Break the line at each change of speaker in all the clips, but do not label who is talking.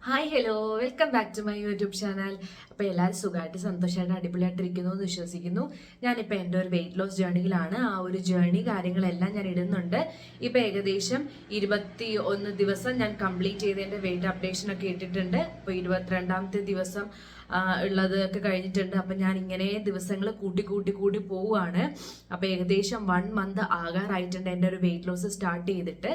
Hi hello welcome back to my YouTube channel. അപ്പോൾ എല്ലാവരും സുഖമായിട്ട് സന്തോഷമായിട്ട് അടിപൊളിയായിട്ടിരിക്കുന്നു എന്ന് വിശ്വസിക്കുന്നു. ഞാനിപ്പോൾ എൻ്റെ ഒരു വെയിറ്റ് ലോസ് ജേണിയിലാണ്. ആ ഒരു ജേണി കാര്യങ്ങളെല്ലാം ഞാൻ ഇടുന്നുണ്ട്. ഇപ്പോൾ ഏകദേശം 21 ദിവസം ഞാൻ കംപ്ലീറ്റ് ചെയ്തതിൻ്റെ വെയിറ്റ് അപ്ഡേഷനൊക്കെ ഇട്ടിട്ടുണ്ട്. ഇപ്പോൾ 22ാമത്തെ ദിവസം ഉള്ളതൊക്കെ കഴിഞ്ഞിട്ടുണ്ട്. അപ്പം ഞാൻ ഇങ്ങനെ ദിവസങ്ങൾ കൂട്ടി പോവുകയാണ്. അപ്പോൾ ഏകദേശം 1 മന്ത് ആകാറായിട്ടുണ്ട് എൻ്റെ ഒരു വെയിറ്റ് ലോസ് സ്റ്റാർട്ട് ചെയ്തിട്ട്.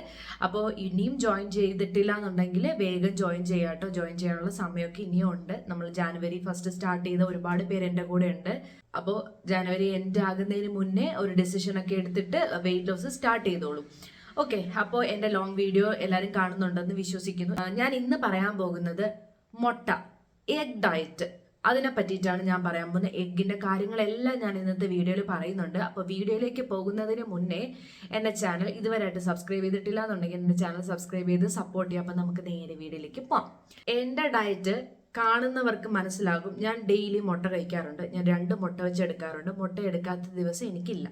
അപ്പോൾ ഇനിയും ജോയിൻ ചെയ്തിട്ടില്ല എന്നുണ്ടെങ്കിൽ വേഗം ജോയിൻ ചെയ്യാം കേട്ടോ. ജോയിൻ ചെയ്യാനുള്ള സമയമൊക്കെ ഇനിയും ഉണ്ട്. നമ്മൾ ജാനുവരി 1 സ്റ്റാർട്ട് ചെയ്ത ഒരുപാട് പേര് എൻ്റെ കൂടെ ഉണ്ട്. അപ്പോൾ ജാനുവരി എൻഡ് ആകുന്നതിന് മുന്നേ ഒരു ഡിസിഷൻ ഒക്കെ എടുത്തിട്ട് വെയിറ്റ് ലോസ് സ്റ്റാർട്ട് ചെയ്തോളൂ. ഓക്കെ, അപ്പോൾ എൻ്റെ ലോങ് വീഡിയോ എല്ലാവരും കാണുന്നുണ്ടെന്ന് വിശ്വസിക്കുന്നു. ഞാൻ ഇന്ന് പറയാൻ പോകുന്നത് മുട്ട, എഗ് ഡയറ്റ്, അതിനെ പറ്റിയിട്ടാണ് ഞാൻ പറയാൻ പോകുന്നത്. എഗ്ഗിൻ്റെ കാര്യങ്ങളെല്ലാം ഞാൻ ഇന്നത്തെ വീഡിയോയിൽ പറയുന്നുണ്ട്. അപ്പോൾ വീഡിയോയിലേക്ക് പോകുന്നതിന് മുന്നേ എൻ്റെ ചാനൽ ഇതുവരെയായിട്ട് സബ്സ്ക്രൈബ് ചെയ്തിട്ടില്ല എന്നുണ്ടെങ്കിൽ എൻ്റെ ചാനൽ സബ്സ്ക്രൈബ് ചെയ്ത് സപ്പോർട്ട് ചെയ്യാം. അപ്പം നമുക്ക് നേരെ വീഡിയോയിലേക്ക് പോകാം. എൻ്റെ ഡയറ്റ് കാണുന്നവർക്ക് മനസ്സിലാകും. ഞാൻ ഡെയിലി മുട്ട കഴിക്കാറുണ്ട്. ഞാൻ 2 മുട്ട വെച്ച് എടുക്കാറുണ്ട്. മുട്ട എടുക്കാത്ത ദിവസം എനിക്കില്ല.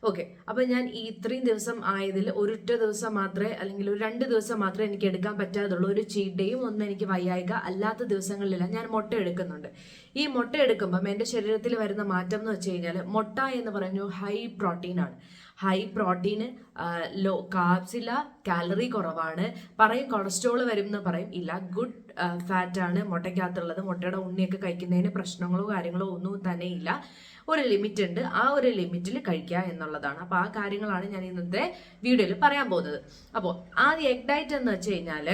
ഓക്കെ, അപ്പോൾ ഞാൻ ഈ ഇത്രയും ദിവസം ആയതിൽ ഒരൊറ്റ ദിവസം മാത്രമേ, അല്ലെങ്കിൽ ഒരു 2 ദിവസം മാത്രമേ എനിക്ക് എടുക്കാൻ പറ്റാതുള്ളൂ. ഒരു ചീറ്റ് ഡേയും ഒന്നും എനിക്ക് വയ്യായിക അല്ലാത്ത ദിവസങ്ങളിലെല്ലാം ഞാൻ മുട്ട എടുക്കുന്നുണ്ട്. ഈ മുട്ട എടുക്കുമ്പം എൻ്റെ ശരീരത്തിൽ വരുന്ന മാറ്റം എന്ന് വെച്ച് കഴിഞ്ഞാൽ, മുട്ട എന്ന് പറഞ്ഞു ഹൈ പ്രോട്ടീനാണ്. ഹൈ പ്രോട്ടീന്, ലോ കാർബ്സ് ഇല്ല, കാലറി കുറവാണ്. പറയും കൊളസ്ട്രോൾ വരും എന്ന് പറയും, ഇല്ല, ഗുഡ് ഫാറ്റാണ് മുട്ടയ്ക്കകത്തുള്ളത്. മുട്ടയുടെ ഉണ്ണിയൊക്കെ കഴിക്കുന്നതിന് പ്രശ്നങ്ങളോ കാര്യങ്ങളോ ഒന്നും തന്നെ ഇല്ല. ഒരു ലിമിറ്റ് ഉണ്ട്, ആ ഒരു ലിമിറ്റിൽ കഴിക്കുക എന്നുള്ളതാണ്. അപ്പോൾ ആ കാര്യങ്ങളാണ് ഞാൻ ഇന്നത്തെ വീഡിയോയിൽ പറയാൻ പോകുന്നത്. അപ്പോൾ ആദ്യം എഗ് ഡയറ്റ് എന്ന് വെച്ച് കഴിഞ്ഞാൽ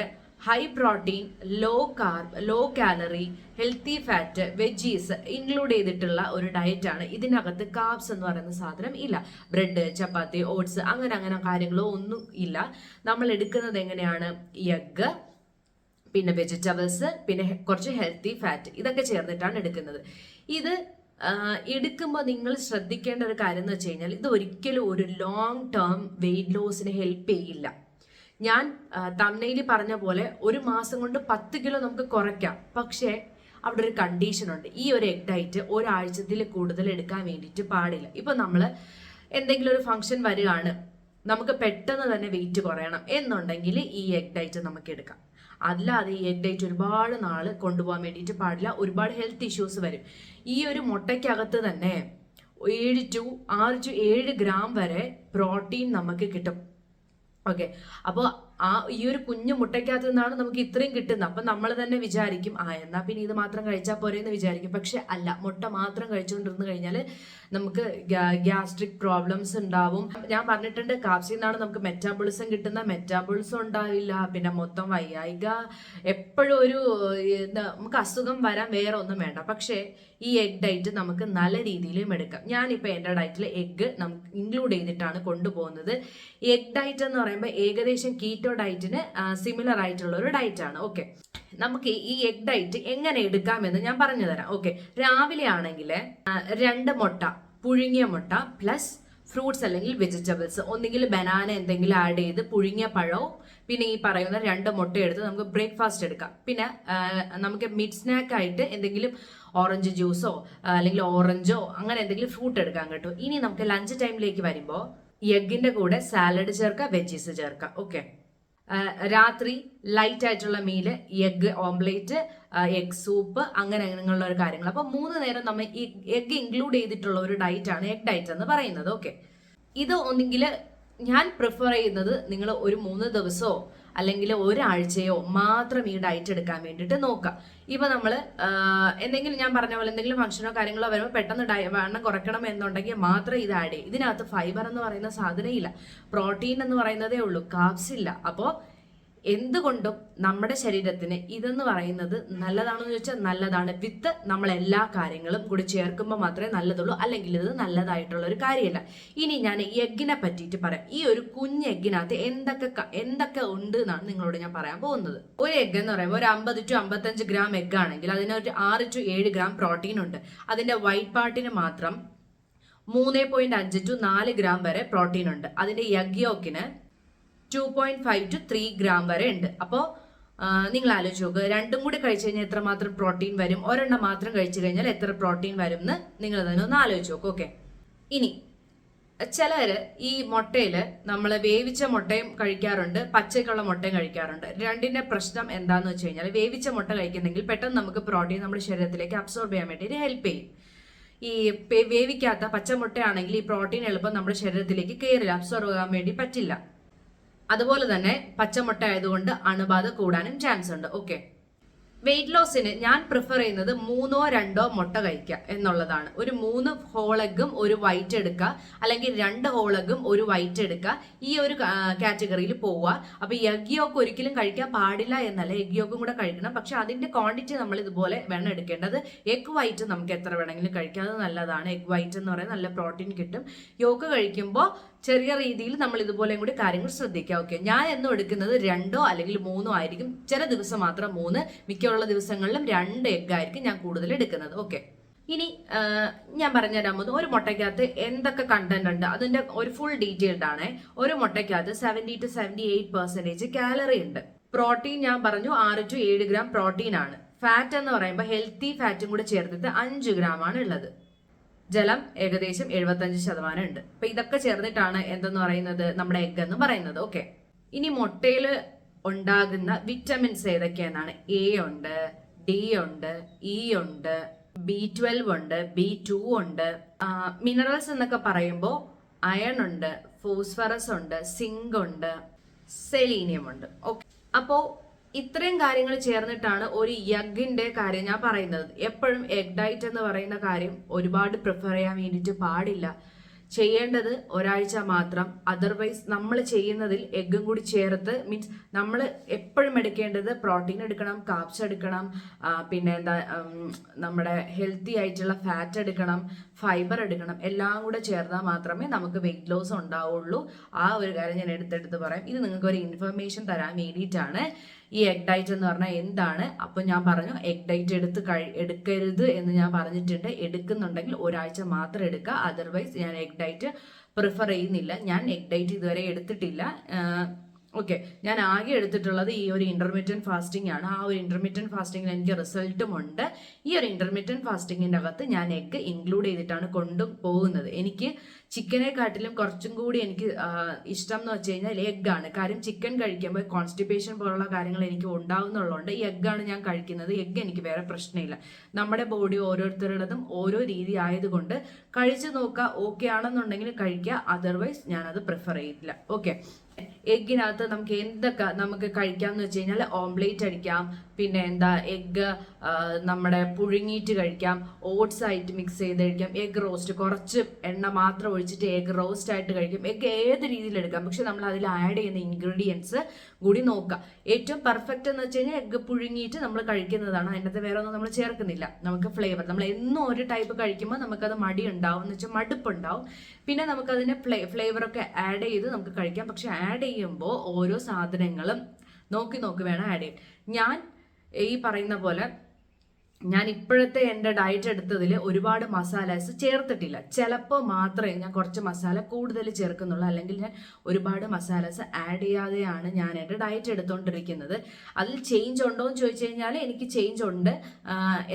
high protein, low carb, low calorie, healthy fat, veggies include ചെയ്തിട്ടുള്ള ഒരു ഡയറ്റാണ്. ഇതിനകത്ത് കാർബ്സ് എന്ന് പറയുന്ന സാധനം ഇല്ല. ബ്രെഡ്, ചപ്പാത്തി, ഓട്സ് അങ്ങനെ കാര്യങ്ങളോ ഒന്നും ഇല്ല. നമ്മൾ എടുക്കുന്നത് എങ്ങനെയാണ്? എഗ്, പിന്നെ വെജിറ്റബിൾസ്, പിന്നെ കുറച്ച് ഹെൽത്തി ഫാറ്റ്, ഇതൊക്കെ ചേർന്നിട്ടാണ് എടുക്കുന്നത്. ഇത് എടുക്കുമ്പോൾ നിങ്ങൾ ശ്രദ്ധിക്കേണ്ട ഒരു കാര്യം എന്ന് വെച്ച് കഴിഞ്ഞാൽ, ഇത് ഒരിക്കലും ഒരു ലോങ് ടേം വെയിറ്റ് ലോസിന് ഹെൽപ്പ് ചെയ്യില്ല. ഞാൻ തമ്മിൽ പറഞ്ഞ പോലെ 1 മാസം കൊണ്ട് 10 കിലോ നമുക്ക് കുറയ്ക്കാം. പക്ഷേ അവിടെ ഒരു കണ്ടീഷനുണ്ട്. ഈ ഒരു എഗ് ഡയറ്റ് ഒരാഴ്ചത്തിൽ കൂടുതൽ എടുക്കാൻ വേണ്ടിയിട്ട് പാടില്ല. ഇപ്പം നമ്മൾ എന്തെങ്കിലും ഒരു ഫംഗ്ഷൻ വരികയാണ്, നമുക്ക് പെട്ടെന്ന് തന്നെ വെയിറ്റ് കുറയണം എന്നുണ്ടെങ്കിൽ ഈ എഗ് ഡയറ്റ് നമുക്ക് എടുക്കാം. അല്ലാതെ ഈ എഗ് ഡയറ്റ് ഒരുപാട് നാൾ കൊണ്ടുപോകാൻ വേണ്ടിയിട്ട് പാടില്ല. ഒരുപാട് ഹെൽത്ത് ഇഷ്യൂസ് വരും. ഈ ഒരു മുട്ടയ്ക്കകത്ത് തന്നെ 6 to 7 ഗ്രാം വരെ പ്രോട്ടീൻ നമുക്ക് കിട്ടും. ഓക്കെ, അപ്പോൾ ഈ ഒരു കുഞ്ഞു മുട്ടയ്ക്കകത്ത് നിന്നാണ് നമുക്ക് ഇത്രയും കിട്ടുന്നത്. അപ്പം നമ്മൾ തന്നെ വിചാരിക്കും, എന്നാൽ പിന്നെ ഇത് മാത്രം കഴിച്ചാൽ പോരെ എന്ന് വിചാരിക്കും. പക്ഷെ അല്ല, മുട്ട മാത്രം കഴിച്ചുകൊണ്ടിരുന്ന് കഴിഞ്ഞാൽ നമുക്ക് ഗ്യാസ്ട്രിക് പ്രോബ്ലംസ് ഉണ്ടാവും. ഞാൻ പറഞ്ഞിട്ടുണ്ട്, കാപ്സിൽ നിന്നാണ് നമുക്ക് മെറ്റാബോളിസം കിട്ടുന്ന. മെറ്റാബോളിസം ഉണ്ടാവില്ല, പിന്നെ മൊത്തം വയ്യായിക, എപ്പോഴും ഒരു നമുക്ക് അസുഖം വരാൻ വേറെ ഒന്നും വേണ്ട. പക്ഷേ ഈ എഗ് ഡയറ്റ് നമുക്ക് നല്ല രീതിയിലും എടുക്കാം. ഞാനിപ്പോൾ എൻ്റെ ഡയറ്റിൽ എഗ് നമുക്ക് ഇൻക്ലൂഡ് ചെയ്തിട്ടാണ് കൊണ്ടുപോകുന്നത്. എഗ് ഡയറ്റ് എന്ന് പറയുമ്പോൾ ഏകദേശം കീറ്റോ ഡയറ്റിന് സിമിലർ ആയിട്ടുള്ള ഒരു ഡയറ്റാണ്. ഓക്കെ, നമുക്ക് ഈ എഗ് ഡയറ്റ് എങ്ങനെ എടുക്കാമെന്ന് ഞാൻ പറഞ്ഞു തരാം. ഓക്കെ, രാവിലെ ആണെങ്കിൽ 2 മുട്ട, പുഴുങ്ങിയ മുട്ട പ്ലസ് ഫ്രൂട്ട്സ് അല്ലെങ്കിൽ വെജിറ്റബിൾസ്, ഒന്നുകിൽ ബനാന എന്തെങ്കിലും ആഡ് ചെയ്ത് പുഴുങ്ങിയ പഴവും പിന്നെ ഈ പറയുന്ന 2 മുട്ട എടുത്ത് നമുക്ക് ബ്രേക്ക്ഫാസ്റ്റ് എടുക്കാം. പിന്നെ നമുക്ക് മിഡ് സ്നാക്ക് ആയിട്ട് എന്തെങ്കിലും ഓറഞ്ച് ജ്യൂസോ അല്ലെങ്കിൽ ഓറഞ്ചോ അങ്ങനെ എന്തെങ്കിലും ഫ്രൂട്ട് എടുക്കാൻ കേട്ടോ. ഇനി നമുക്ക് ലഞ്ച് ടൈമിലേക്ക് വരുമ്പോൾ എഗ്ഗിന്റെ കൂടെ സാലഡ് ചേർക്കാം, വെജീസ് ചേർക്കാം. ഓക്കെ, രാത്രി ലൈറ്റ് ആയിട്ടുള്ള മീല്, എഗ് ഓംപ്ലേറ്റ്, എഗ് സൂപ്പ്, അങ്ങനെയുള്ള ഒരു കാര്യങ്ങൾ. അപ്പോൾ 3 നേരം നമ്മൾ ഈ എഗ് ഇൻക്ലൂഡ് ചെയ്തിട്ടുള്ള ഒരു ഡയറ്റ് ആണ് എഗ് ഡയറ്റ് എന്ന് പറയുന്നത്. ഓക്കെ, ഇത് ഒന്നെങ്കിൽ ഞാൻ പ്രിഫർ ചെയ്യുന്നത് നിങ്ങൾ ഒരു 3 ദിവസമോ അല്ലെങ്കിൽ ഒരാഴ്ചയോ മാത്രം ഈ ഡയറ്റ് എടുക്കാൻ വേണ്ടിയിട്ട് നോക്കാം. ഇപ്പം നമ്മൾ എന്തെങ്കിലും ഞാൻ പറഞ്ഞ പോലെ എന്തെങ്കിലും ഫംഗ്ഷനോ കാര്യങ്ങളോ വരുമ്പോൾ പെട്ടെന്ന് വണ്ണം കുറയ്ക്കണം എന്നുണ്ടെങ്കിൽ മാത്രം ഇത് ആഡ് ചെയ്യും. ഇതിനകത്ത് ഫൈബർ എന്ന് പറയുന്ന സാധനം ഇല്ല, പ്രോട്ടീൻ എന്ന് പറയുന്നതേ ഉള്ളൂ, കാർബ്സ് ഇല്ല. അപ്പോൾ എന്തുകൊണ്ടും നമ്മുടെ ശരീരത്തിന് ഇതെന്ന് പറയുന്നത് നല്ലതാണെന്ന് ചോദിച്ചാൽ നല്ലതാണ്. വിത്ത് നമ്മൾ എല്ലാ കാര്യങ്ങളും കൂടി ചേർക്കുമ്പോൾ മാത്രമേ നല്ലതുള്ളൂ, അല്ലെങ്കിൽ ഇത് നല്ലതായിട്ടുള്ള ഒരു കാര്യമല്ല. ഇനി ഞാൻ എഗ്ഗിനെ പറ്റിയിട്ട് പറയാം. ഈ ഒരു കുഞ്ഞ് എഗ്ഗിനകത്ത് എന്തൊക്കെ ഉണ്ട് എന്നാണ് നിങ്ങളോട് ഞാൻ പറയാൻ പോകുന്നത്. ഒരു എഗ്ഗ് എന്ന് പറയുമ്പോൾ ഒരു 50 to 55 ഗ്രാം എഗ്ഗ് ആണെങ്കിൽ അതിനൊരു 6 to 7 ഗ്രാം പ്രോട്ടീൻ ഉണ്ട്. അതിന്റെ വൈറ്റ് പാർട്ടിന് മാത്രം 3.5 to 4 ഗ്രാം വരെ പ്രോട്ടീൻ ഉണ്ട്. അതിന്റെ എഗ് യോക്കിന് 2.5 to 3 ഗ്രാം വരെ ഉണ്ട്. അപ്പോൾ നിങ്ങൾ ആലോചിച്ച് നോക്കുക, 2 കൂടി കഴിച്ചു കഴിഞ്ഞാൽ എത്രമാത്രം പ്രോട്ടീൻ വരും, ഒരെണ്ണം മാത്രം കഴിച്ചു കഴിഞ്ഞാൽ എത്ര പ്രോട്ടീൻ വരും എന്ന് നിങ്ങൾ തന്നെ ഒന്ന് ആലോചിച്ച് നോക്കുക. ഓക്കെ, ഇനി ചിലര് ഈ മുട്ടയില് നമ്മൾ വേവിച്ച മുട്ടയും കഴിക്കാറുണ്ട്, പച്ചയ്ക്കുള്ള മുട്ടയും കഴിക്കാറുണ്ട്. രണ്ടിന്റെ പ്രശ്നം എന്താന്ന് വെച്ച് കഴിഞ്ഞാൽ, വേവിച്ച മുട്ട കഴിക്കുന്നെങ്കിൽ പെട്ടെന്ന് നമുക്ക് പ്രോട്ടീൻ നമ്മുടെ ശരീരത്തിലേക്ക് അബ്സോർബ് ചെയ്യാൻ വേണ്ടിയിട്ട് ഹെൽപ്പ് ചെയ്യും. ഈ വേവിക്കാത്ത പച്ചമുട്ടയാണെങ്കിൽ ഈ പ്രോട്ടീൻ എളുപ്പം നമ്മുടെ ശരീരത്തിലേക്ക് കയറില്ല, അബ്സോർബ് ചെയ്യാൻ വേണ്ടി പറ്റില്ല. അതുപോലെ തന്നെ പച്ചമുട്ട ആയതുകൊണ്ട് അണുബാധ കൂടാനും ചാൻസ് ഉണ്ട്. ഓക്കെ, വെയിറ്റ് ലോസിന് ഞാൻ പ്രിഫർ ചെയ്യുന്നത് 3 or 2 മുട്ട കഴിക്കുക എന്നുള്ളതാണ്. ഒരു 3 ഹോൾ എഗ്ഗും ഒരു വൈറ്റ് എടുക്കുക, അല്ലെങ്കിൽ 2 ഹോൾ എഗ്ഗും ഒരു വൈറ്റ് എടുക്കുക. ഈ ഒരു കാറ്റഗറിയിൽ പോവുക. അപ്പൊ ഈ എഗ് യോക്ക് ഒരിക്കലും കഴിക്കാൻ പാടില്ല എന്നല്ല, എഗ് യോക്കും കൂടെ കഴിക്കണം. പക്ഷെ അതിന്റെ ക്വാണ്ടിറ്റി നമ്മൾ ഇതുപോലെ വേണം എടുക്കേണ്ടത്. എഗ് വൈറ്റ് നമുക്ക് എത്ര വേണമെങ്കിലും കഴിക്കാം, അത് നല്ലതാണ്. എഗ് വൈറ്റ് എന്ന് പറയുന്നത് നല്ല പ്രോട്ടീൻ കിട്ടും. യോക്ക് കഴിക്കുമ്പോൾ ചെറിയ രീതിയിൽ നമ്മൾ ഇതുപോലെയും കൂടി കാര്യങ്ങൾ ശ്രദ്ധിക്കുക. ഓക്കെ, ഞാൻ എന്നും എടുക്കുന്നത് 2 അല്ലെങ്കിൽ 3 ആയിരിക്കും. ചില ദിവസം മാത്രം 3, മിക്കുള്ള ദിവസങ്ങളിലും 2 എഗ് ആയിരിക്കും ഞാൻ കൂടുതൽ എടുക്കുന്നത്. ഓക്കെ, ഇനി ഞാൻ പറഞ്ഞുതരാൻ പോകുന്നത് ഒരു മുട്ടയ്ക്കകത്ത് എന്തൊക്കെ കണ്ടന്റ് ഉണ്ട് അതിന്റെ ഒരു ഫുൾ ഡീറ്റെയിൽഡ് ആണ്. ഒരു മുട്ടയ്ക്കകത്ത് 70 to 78% കാലറി ഉണ്ട്. പ്രോട്ടീൻ ഞാൻ പറഞ്ഞു 6 to 7 ഗ്രാം പ്രോട്ടീൻ ആണ്. ഫാറ്റ് എന്ന് പറയുമ്പോൾ ഹെൽത്തി ഫാറ്റും കൂടെ ചേർത്തിട്ട് 5 ഗ്രാം ആണ് ഉള്ളത്. ജലം ഏകദേശം 75% ഉണ്ട്. അപ്പൊ ഇതൊക്കെ ചേർന്നിട്ടാണ് എന്തെന്ന് പറയുന്നത് നമ്മുടെ എഗ് എന്ന് പറയുന്നത്. ഓക്കെ, ഇനി മുട്ടയിൽ ഉണ്ടാകുന്ന വിറ്റമിൻസ് ഏതൊക്കെയെന്നാണ്. എ ഉണ്ട്, ഡി ഉണ്ട്, ഇ ഉണ്ട്, B12 ഉണ്ട്, B2 ഉണ്ട്. മിനറൽസ് എന്നൊക്കെ പറയുമ്പോൾ അയൺ ഉണ്ട്, ഫോസ്ഫറസ് ഉണ്ട്, സിങ്ക് ഉണ്ട്, സെലീനിയം ഉണ്ട്. ഓക്കെ, അപ്പോ ഇത്രയും കാര്യങ്ങൾ ചേർന്നിട്ടാണ് ഒരു എഗ്ഗിന്റെ കാര്യം ഞാൻ പറയുന്നത്. എപ്പോഴും എഗ് ഡയറ്റ് എന്ന് പറയുന്ന കാര്യം ഒരുപാട് പ്രിഫർ ചെയ്യാൻ വേണ്ടിയിട്ട് പാടില്ല. ചെയ്യേണ്ടത് ഒരാഴ്ച മാത്രം. അതർവൈസ് നമ്മൾ ചെയ്യുന്നതിൽ എഗ്ഗും കൂടി ചേർത്ത്, മീൻസ് നമ്മൾ എപ്പോഴും എടുക്കേണ്ടത് പ്രോട്ടീൻ എടുക്കണം, കാർബ്സ് എടുക്കണം, പിന്നെ നമ്മുടെ ഹെൽത്തി ആയിട്ടുള്ള ഫാറ്റ് എടുക്കണം, ഫൈബർ എടുക്കണം. എല്ലാം കൂടെ ചേർന്നാൽ മാത്രമേ നമുക്ക് വെയിറ്റ് ലോസ് ഉണ്ടാവുള്ളൂ. ആ ഒരു കാര്യം ഞാൻ എടുത്തെടുത്ത് പറയാം. ഇത് നിങ്ങൾക്ക് ഒരു ഇൻഫർമേഷൻ തരാൻ വേണ്ടിയിട്ടാണ്. ഈ എഗ് ഡയറ്റ് എന്ന് പറഞ്ഞാൽ എന്താണ്. അപ്പൊ ഞാൻ പറഞ്ഞു എഗ് ഡയറ്റ് എടുക്കരുത് എന്ന് ഞാൻ പറഞ്ഞിട്ടുണ്ട്. എടുക്കുന്നുണ്ടെങ്കിൽ ഒരാഴ്ച മാത്രം എടുക്കുക. അതർവൈസ് ഞാൻ എഗ് ഡയറ്റ് പ്രിഫർ ചെയ്യുന്നില്ല. ഞാൻ എഗ് ഡയറ്റ് ഇതുവരെ എടുത്തിട്ടില്ല. ഓക്കെ, ഞാൻ ആകെ എടുത്തിട്ടുള്ളത് ഈ ഒരു ഇന്റർമീഡിയറ്റ് ഫാസ്റ്റിംഗ് ആണ്. ആ ഒരു ഇന്റർമീഡിയറ്റ് ഫാസ്റ്റിംഗിൽ എനിക്ക് റിസൾട്ടും ഉണ്ട്. ഈ ഒരു ഇന്റർമീഡിയറ്റ് ഫാസ്റ്റിംഗിന്റെ അകത്ത് ഞാൻ എഗ് ഇൻക്ലൂഡ് ചെയ്തിട്ടാണ് കൊണ്ടുപോകുന്നത്. എനിക്ക് ചിക്കനെക്കാട്ടിലും കുറച്ചും കൂടി എനിക്ക് ഇഷ്ടം എന്ന് വെച്ച് കഴിഞ്ഞാൽ എഗ്ഗാണ്. കാര്യം ചിക്കൻ കഴിക്കുമ്പോൾ കോൺസ്റ്റിപ്പേഷൻ പോലുള്ള കാര്യങ്ങൾ എനിക്ക് ഉണ്ടാവുന്നുള്ളതുകൊണ്ട് ഈ എഗ്ഗാണ് ഞാൻ കഴിക്കുന്നത്. എഗ്ഗ് എനിക്ക് വേറെ പ്രശ്നമില്ല. നമ്മുടെ ബോഡി ഓരോരുത്തരുടേതും ഓരോ രീതി ആയതുകൊണ്ട് കഴിച്ചു നോക്കുക. ഓക്കെ ആണെന്നുണ്ടെങ്കിൽ കഴിക്കുക, അതർവൈസ് ഞാനത് പ്രിഫർ ചെയ്യില്ല. ഓക്കെ, എഗ്ഗിനകത്ത് നമുക്ക് എന്തൊക്കെ നമുക്ക് കഴിക്കാമെന്ന് വെച്ച് കഴിഞ്ഞാൽ ഓംലേറ്റ് അടിക്കാം, പിന്നെ എഗ്ഗ് നമ്മുടെ പുഴുങ്ങിയിട്ട് കഴിക്കാം, ഓട്സ് ആയിട്ട് മിക്സ് ചെയ്ത് കഴിക്കാം, എഗ് റോസ്റ്റ് കുറച്ച് എണ്ണ മാത്രം ഒഴിച്ചിട്ട് എഗ് റോസ്റ്റ് ആയിട്ട് കഴിക്കും. എഗ്ഗ് ഏത് രീതിയിൽ എടുക്കാം, പക്ഷെ നമ്മൾ അതിൽ ആഡ് ചെയ്യുന്ന ഇൻഗ്രീഡിയൻസ് കൂടി നോക്കുക. ഏറ്റവും പെർഫെക്റ്റ് എന്ന് വെച്ച് കഴിഞ്ഞാൽ എഗ്ഗ് പുഴുങ്ങിയിട്ട് നമ്മൾ കഴിക്കുന്നതാണ്. അതിനകത്ത് വേറെ ഒന്നും നമ്മൾ ചേർക്കുന്നില്ല. നമുക്ക് ഫ്ലേവർ, നമ്മൾ എന്നും ഒരു ടൈപ്പ് കഴിക്കുമ്പോൾ നമുക്കത് മടി ഉണ്ടാവും, എന്ന് വെച്ചാൽ മടുപ്പുണ്ടാവും. പിന്നെ നമുക്കതിന് ഫ്ലേവറൊക്കെ ആഡ് ചെയ്ത് നമുക്ക് കഴിക്കാം. പക്ഷെ ആഡ് ചെയ്യുമ്പോൾ ഓരോ സാധനങ്ങളും നോക്കി വേണം ആഡ് ചെയ്യാൻ. ഞാൻ ഈ പറയുന്ന പോലെ ഞാൻ ഇപ്പോഴത്തെ എൻ്റെ ഡയറ്റ് എടുത്തതിൽ ഒരുപാട് മസാലാസ് ചേർത്തിട്ടില്ല. ചിലപ്പോൾ മാത്രമേ ഞാൻ കുറച്ച് മസാല കൂടുതൽ ചേർക്കുന്നുള്ളൂ, അല്ലെങ്കിൽ ഞാൻ ഒരുപാട് മസാലാസ് ആഡ് ചെയ്യാതെയാണ് ഞാൻ എൻ്റെ ഡയറ്റ് എടുത്തുകൊണ്ടിരിക്കുന്നത്. അതിൽ ചേഞ്ച് ഉണ്ടോ എന്ന് ചോദിച്ചു കഴിഞ്ഞാൽ എനിക്ക് ചേഞ്ച് ഉണ്ട്.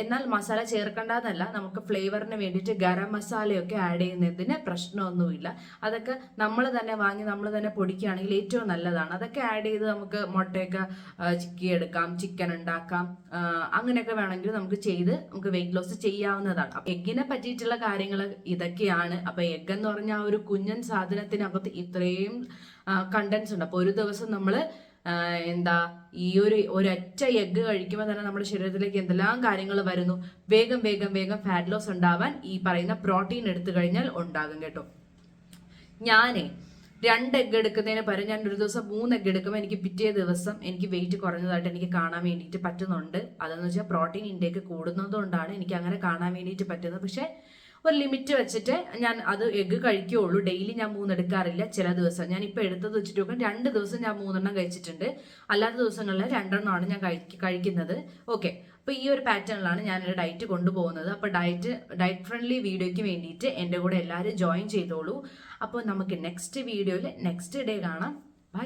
എന്നാൽ മസാല ചേർക്കേണ്ടതല്ല, നമുക്ക് ഫ്ലേവറിന് വേണ്ടിയിട്ട് ഗരം മസാലയൊക്കെ ആഡ് ചെയ്യുന്നതിന് പ്രശ്നമൊന്നുമില്ല. അതൊക്കെ നമ്മൾ തന്നെ വാങ്ങി നമ്മൾ തന്നെ പൊടിക്കുകയാണെങ്കിൽ ഏറ്റവും നല്ലതാണ്. അതൊക്കെ ആഡ് ചെയ്ത് നമുക്ക് മുട്ടയൊക്കെ ചിക്കിയെടുക്കാം, ചിക്കൻ ഉണ്ടാക്കാം, അങ്ങനെയൊക്കെ വേണമെങ്കിൽ നമുക്ക് വെയിറ്റ് ലോസ് ചെയ്യാവുന്നതാണ്. അപ്പൊ എഗ്ഗിനെ പറ്റിയിട്ടുള്ള കാര്യങ്ങൾ ഇതൊക്കെയാണ്. അപ്പൊ എഗ് എന്ന് പറഞ്ഞ ആ ഒരു കുഞ്ഞൻ സാധനത്തിനകത്ത് ഇത്രയും കണ്ടന്റ്സ് ഉണ്ട്. അപ്പൊ ഒരു ദിവസം നമ്മൾ ഈ ഒരൊറ്റ എഗ്ഗ് കഴിക്കുമ്പോൾ തന്നെ നമ്മുടെ ശരീരത്തിലേക്ക് എന്തെല്ലാം കാര്യങ്ങൾ വരുന്നു. വേഗം ഫാറ്റ് ലോസ് ഉണ്ടാവാൻ ഈ പറയുന്ന പ്രോട്ടീൻ എടുത്തു കഴിഞ്ഞാൽ ഉണ്ടാകും കേട്ടോ. ഞാനേ 2 എഗ്ഗ് എടുക്കുന്നതിന് പകരം ഞാൻ ഒരു ദിവസം 3 എഗ്ഗ് എടുക്കുമ്പോൾ എനിക്ക് പിറ്റേ ദിവസം എനിക്ക് വെയിറ്റ് കുറഞ്ഞതായിട്ട് എനിക്ക് കാണാൻ വേണ്ടിയിട്ട് പറ്റുന്നുണ്ട്. അതെന്ന് വെച്ചാൽ പ്രോട്ടീൻ ഇൻടേക്ക് കൂടുന്നതുകൊണ്ടാണ് എനിക്ക് അങ്ങനെ കാണാൻ വേണ്ടിയിട്ട് പറ്റുന്നത്. പക്ഷെ ഒരു ലിമിറ്റ് വെച്ചിട്ട് ഞാൻ അത് എഗ്ഗ് കഴിക്കുകയുള്ളൂ. ഡെയിലി ഞാൻ 3 എടുക്കാറില്ല. ചില ദിവസം ഞാൻ ഇപ്പോൾ എടുത്തത് വെച്ചിട്ട് നോക്കാം, 2 ദിവസം ഞാൻ 3 എണ്ണം കഴിച്ചിട്ടുണ്ട്. അല്ലാത്ത ദിവസങ്ങളിൽ 2 എണ്ണമാണ് ഞാൻ കഴിക്കുന്നത്. ഓക്കെ, അപ്പോൾ ഈ ഒരു പാറ്റേണിലാണ് ഞാൻ എൻ്റെ ഡയറ്റ് കൊണ്ടുപോകുന്നത്. അപ്പോൾ ഡയറ്റ് ഫ്രണ്ട്ലി വീഡിയോയ്ക്ക് വേണ്ടിയിട്ട് എൻ്റെ കൂടെ എല്ലാവരും ജോയിൻ ചെയ്തോളൂ. അപ്പോൾ നമുക്ക് നെക്സ്റ്റ് വീഡിയോയിൽ നെക്സ്റ്റ് ഡേ കാണാം. ബൈ.